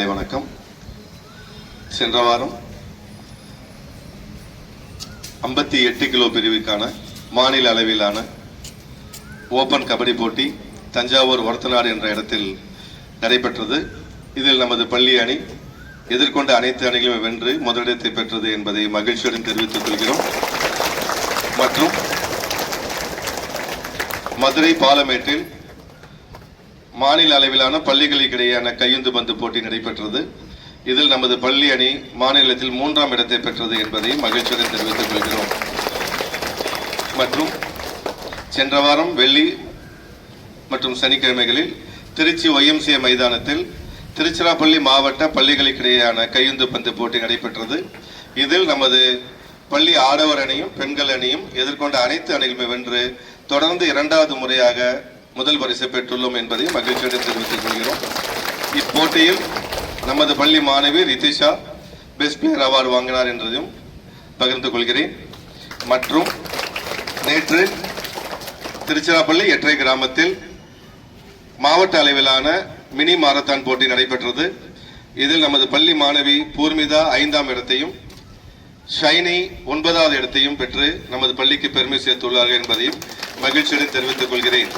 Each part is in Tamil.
வணக்கம். சென்ற வாரம் 58 கிலோ பிரிவுக்கான மாநில அளவிலான ஓபன் கபடி போட்டி தஞ்சாவூர் ஒரத்தநாடு என்ற இடத்தில் நடைபெற்றது. இதில் நமது பள்ளி அணி எதிர்கொண்ட அனைத்து அணிகளும் வென்று முதலிடத்தை பெற்றது என்பதை மகிழ்ச்சியுடன் தெரிவித்துக் கொள்கிறோம். மற்றும் மதுரை பாலமேட்டில் மாநில அளவிலான பள்ளிகளுக்கிடையேயான கையுந்து பந்து போட்டி நடைபெற்றது. இதில் நமது பள்ளி அணி மாநிலத்தில் 3ஆம் இடத்தை பெற்றது என்பதை மகிழ்ச்சியுடன் தெரிவித்துக் கொள்கிறோம். மற்றும் சென்ற வாரம் வெள்ளி மற்றும் சனிக்கிழமைகளில் திருச்சி YMCA மைதானத்தில் திருச்சிராப்பள்ளி மாவட்ட பள்ளிகளுக்கிடையேயான கையுந்து பந்து போட்டி நடைபெற்றது. இதில் நமது பள்ளி ஆடவர் அணியும் பெண்கள் அணியும் எதிர்கொண்ட அனைத்து அணிகளுமே வென்று தொடர்ந்து 2வது முறையாக முதல் பரிசு பெற்றுள்ளோம் என்பதை மகிழ்ச்சியுடன் தெரிவித்துக் கொள்கிறோம். இப்போட்டியில் நமது பள்ளி மாணவி ரித்திஷா பெஸ்ட் பிளேயர் அவார்டு வாங்கினார் என்றதையும் பகிர்ந்து கொள்கிறேன். மற்றும் நேற்று திருச்சிராப்பள்ளி எட்டரை கிராமத்தில் மாவட்ட அளவிலான மினி மாரத்தான் போட்டி நடைபெற்றது. இதில் நமது பள்ளி மாணவி பூர்மிதா 5ஆம் இடத்தையும் ஷைனி 9வது இடத்தையும் பெற்று நமது பள்ளிக்கு பெருமை சேர்த்துள்ளார்கள் என்பதையும் மகிழ்ச்சியுடன் தெரிவித்துக் கொள்கிறேன்.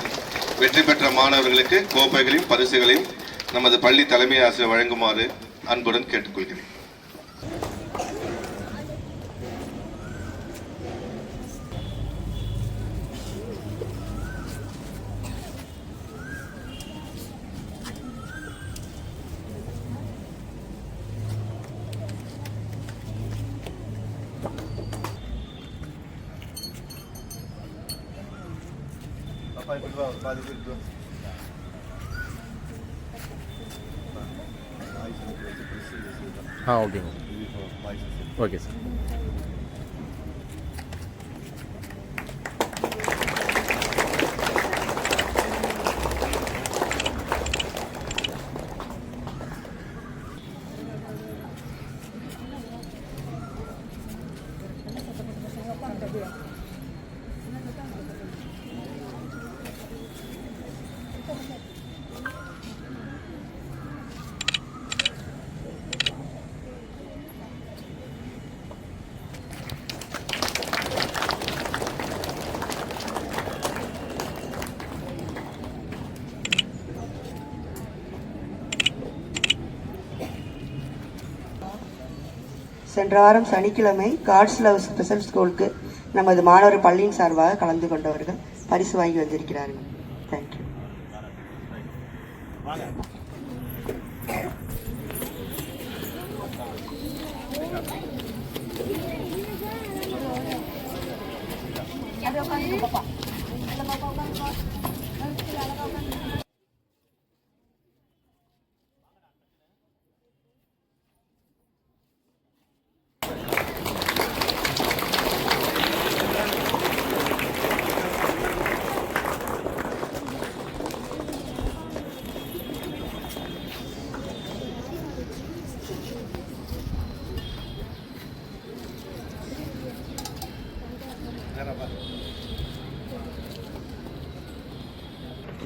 வெற்றி பெற்ற மாணவர்களுக்கு கோப்பைகளையும் பரிசுகளையும் நமது பள்ளி தலைமை ஆசிரியர் வழங்குமாறு அன்புடன் கேட்டுக்கொள்கிறேன். Okay okay sir. சென்ற வாரம் சனிக்கிழமை காட்ஸ் லவ் ஸ்பெஷல் ஸ்கூலுக்கு நமது மாணவர் பள்ளியின் சார்பாக கலந்து கொண்டவர்கள் பரிசு வாங்கி வந்திருக்கிறார்கள். தேங்க்யூ.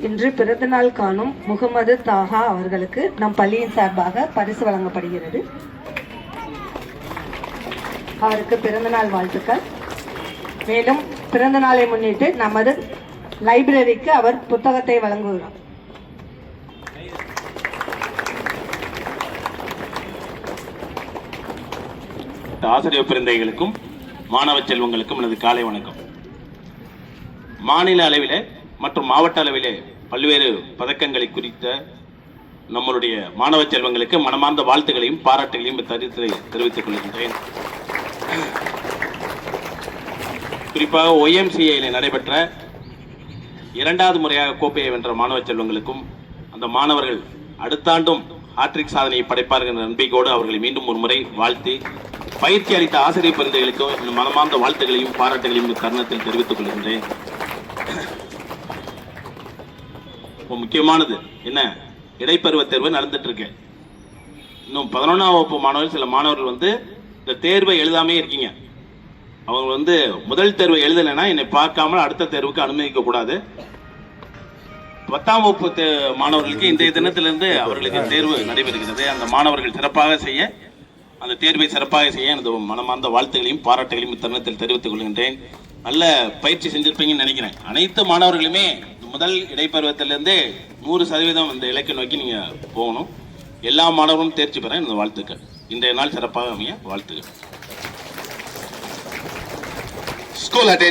இன்று பிறந்தநாள் காணும் முகமது தாஹா அவர்களுக்கு நம் பள்ளியின் சார்பாக பரிசு வழங்கப்படுகிறது. அவருக்கு பிறந்தநாள் வாழ்த்துக்கள். மேலும் பிறந்த நாளை முன்னிட்டு நமது லைப்ரரிக்கு அவர் புத்தகத்தை வழங்குகிறார். ஆசிரியர் பிறந்தைகளுக்கும் மாணவ செல்வங்களுக்கும் எனது காலை வணக்கம். மாநில அளவிலே மற்றும் மாவட்ட அளவிலே பல்வேறு பதக்கங்களை குறித்த நம்மளுடைய மாணவ செல்வங்களுக்கு மனமார்ந்த வாழ்த்துக்களையும் பாராட்டுகளையும் தெரிவித்துக் கொள்கின்றேன். குறிப்பாக YMCA நடைபெற்ற 2வது முறையாக கோப்பையை வென்ற மாணவ செல்வங்களுக்கும் அந்த மாணவர்கள் அடுத்த ஆண்டும் ஹாட்ரிக் சாதனையை படைப்பார்கள் என்ற நம்பிக்கையோடு அவர்களை மீண்டும் ஒரு முறை வாழ்த்தி பயிற்சி அளித்த ஆசிரியர் பிறந்தைகளுக்கும் இந்த மனமார்ந்த வாழ்த்துக்களையும் பாராட்டுகளையும் இந்த தருணத்தில் தெரிவித்துக் கொள்கின்றேன். முக்கியமானது என்ன, இடைப்பருவ தேர்வு நடந்துட்டு இருக்கு. இன்னும் 11ஆம் வகுப்பு மாணவர்கள் சில மாணவர்கள் இந்த தேர்வை எழுதாமே இருக்கீங்க. அவங்க முதல் தேர்வை எழுதலைன்னா என்னை பார்க்காமல் அடுத்த தேர்வுக்கு அனுமதிக்க கூடாது. 10ஆம் வகுப்பு மாணவர்களுக்கு இன்றைய தினத்திலிருந்து அவர்களுக்கு தேர்வு நடைபெறுகிறது. அந்த மாணவர்கள் சிறப்பாக செய்ய, அந்த தேர்வை சிறப்பாக செய்ய எனது மனமார்ந்த வாழ்த்துக்களையும் பாராட்டுகளையும் இத்தருணத்தில் தெரிவித்துக் கொள்கின்றேன். நல்ல பயிற்சி செஞ்சிருப்பீங்கன்னு நினைக்கிறேன். அனைத்து மாணவர்களுமே முதல் இடைப்பருவத்திலிருந்து 100% இந்த இலக்கை நோக்கி நீங்க போகணும். எல்லா மாணவர்களும் தேர்ச்சி பெற இந்த வாழ்த்துக்கள். இன்றைய நாள் சிறப்பாக அமைய வாழ்த்துக்கள். School attend